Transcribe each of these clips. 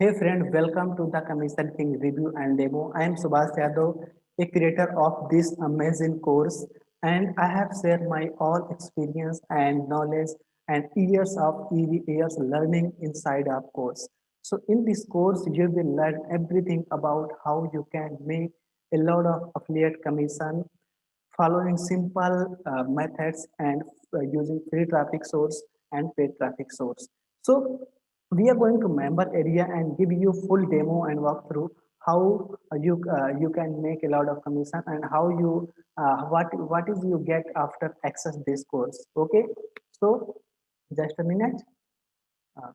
Hey friend, welcome to the Commission King Review and Demo. I am Subhash Yadav, a creator of this amazing course, and I have shared my all experience and knowledge and years learning inside our course. So in this course, you will learn everything about how you can make a lot of affiliate commission following simple methods and using free traffic source and paid traffic source. So we are going to member area and give you full demo and walk through how you can make a lot of commission and how you what is you get after access this course. Okay, so just a minute. Uh,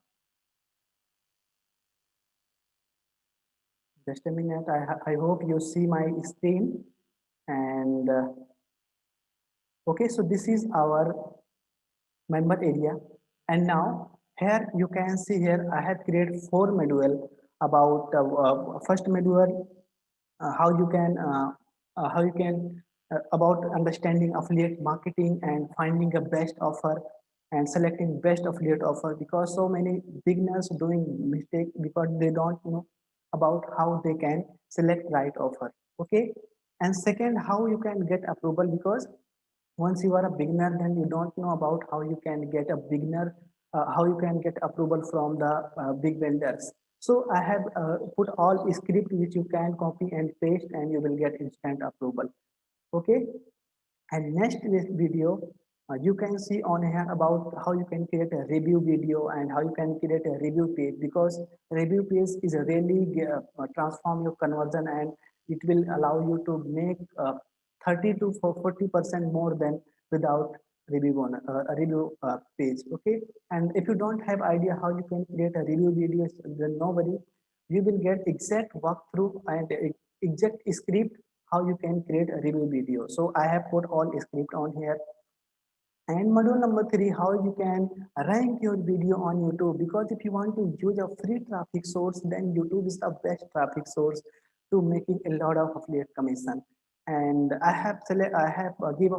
just a minute. I hope you see my screen and okay. So this is our member area, and now here you can see here I have created four module about first module how you can about understanding affiliate marketing and finding a best offer and selecting best affiliate offer, because so many beginners doing mistake because they don't know about how they can select right offer. Okay, and second, how you can get approval, because once you are a beginner then you don't know about how you can get a beginner how you can get approval from the big vendors. So I have put all script which you can copy and paste and you will get instant approval. Okay, and next this video you can see on here about how you can create a review video and how you can create a review page, because review page is a really transform your conversion and it will allow you to make 30 to 40% more than without review on a review page. Okay, and if you don't have idea how you can create a review video, then nobody, you will get exact walkthrough and exact script how you can create a review video. So I have put all script on here. And module number three, how you can rank your video on YouTube. Because if you want to use a free traffic source, then YouTube is the best traffic source to making a lot of affiliate commission. And I have give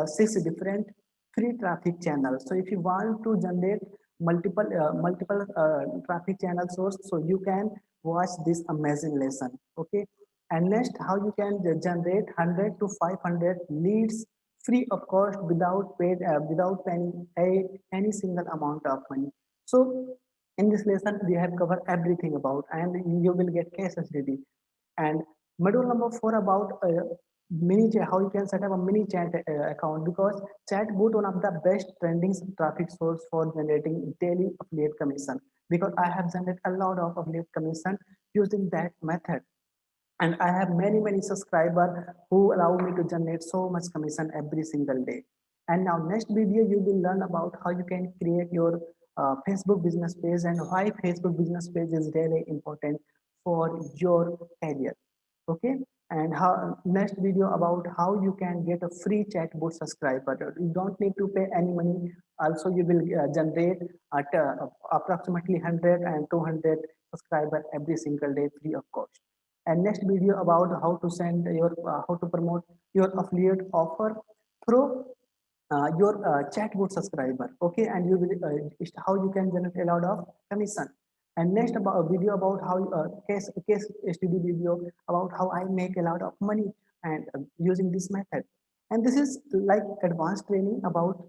six different free traffic channels. So if you want to generate multiple traffic channel source, so you can watch this amazing lesson. Okay, and next, how you can generate 100 to 500 leads free of cost without paying any single amount of money. So in this lesson we have covered everything about, and you will get case study. And module number four about how you can set up a mini chat account, because chatbot one of the best trending traffic source for generating daily affiliate commission, because I have generated a lot of affiliate commission using that method, and I have many subscribers who allow me to generate so much commission every single day. And now next video you will learn about how you can create your Facebook business page and why Facebook business page is really important for your career. Okay, and how next video about how you can get a free chatbot subscriber. You don't need to pay any money. Also you will generate at approximately 100 and 200 subscriber every single day free of cost. And next video about how to send your how to promote your affiliate offer through your chatbot subscriber. Okay, and you will how you can generate a lot of commission. And next about a video about how case study video about how I make a lot of money and using this method. And this is like advanced training about,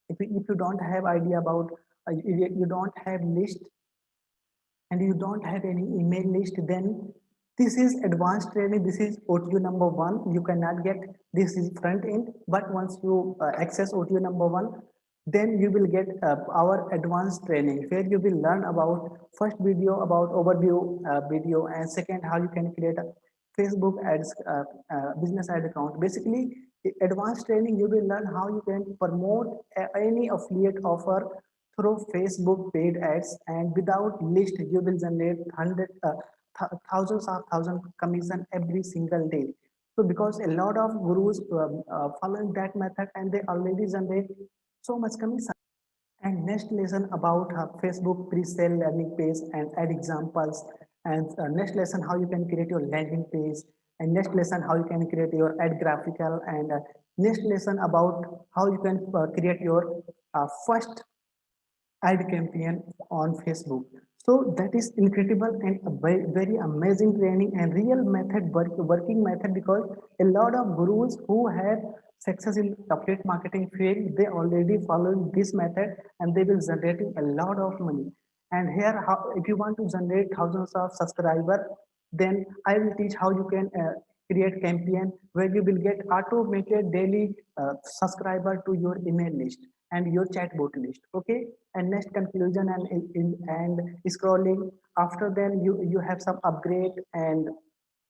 if you don't have idea about you don't have list and you don't have any email list, then this is advanced training. This is OTU number one. You cannot get this is front end, but once you access OTU number one, then you will get our advanced training where you will learn about first video about overview video, and second how you can create a Facebook ads business ad account. Basically, advanced training you will learn how you can promote any affiliate offer through Facebook paid ads, and without list you will generate thousands of thousand commission every single day. So because a lot of gurus following that method and they already generate so much commission. And next lesson about Facebook pre-sale landing page and add examples. And next lesson how you can create your landing page. And next lesson how you can create your ad graphical. And next lesson about how you can create your first ad campaign on Facebook. So that is incredible and a very, very amazing training and real working method, because a lot of gurus who have success in affiliate marketing field, they already follow this method and they will generating a lot of money. And here, how, if you want to generate thousands of subscribers, then I will teach how you can create campaign where you will get automated daily subscriber to your email list and your chatbot list. Okay, and next conclusion and scrolling. After then you have some upgrade, and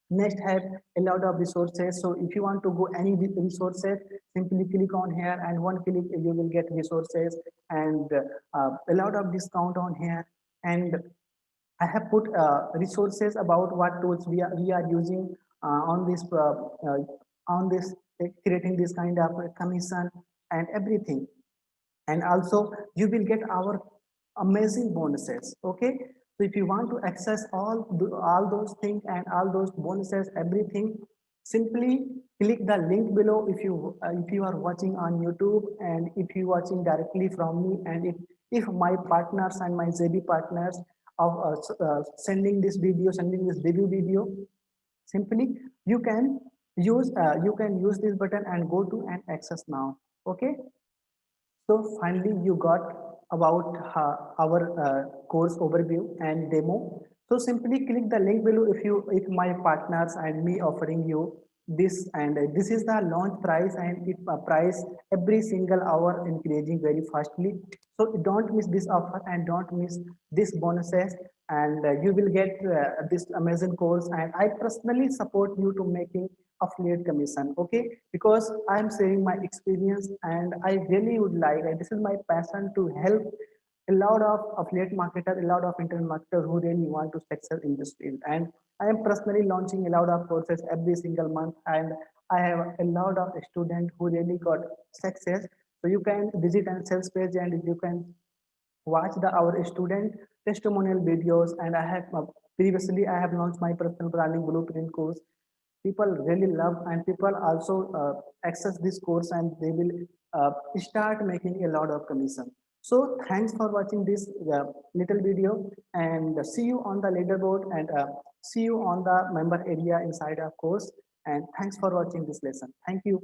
next have a lot of resources. So if you want to go any resources, simply click on here and one click you will get resources and a lot of discount on here. And I have put resources about what tools we are using on this creating this kind of commission and everything. And also you will get our amazing bonuses. Okay, so if you want to access all those things and all those bonuses, everything, simply click the link below. If you are watching on YouTube, and if you watching directly from me, and if my partners and my JB partners of sending this review video, simply you can use this button and go to and access now. Okay, so finally, you got about our course overview and demo. So simply click the link below if my partners and me offering you this, and this is the launch price, and it price every single hour increasing very fastly. So don't miss this offer and don't miss this bonuses, and you will get this amazing course. And I personally support you to making affiliate commission. Okay, because I'm sharing my experience, and I really would like, and this is my passion, to help a lot of affiliate marketers, a lot of internet marketers who really want to succeed in this field. And I am personally launching a lot of courses every single month, and I have a lot of students who really got success. So you can visit and sales page, and you can watch our student testimonial videos. And I have previously I have launched my personal branding blueprint course. People really love, and people also access this course, and they will start making a lot of commission. So thanks for watching this little video, and see you on the leaderboard, and see you on the member area inside our course. And thanks for watching this lesson. Thank you.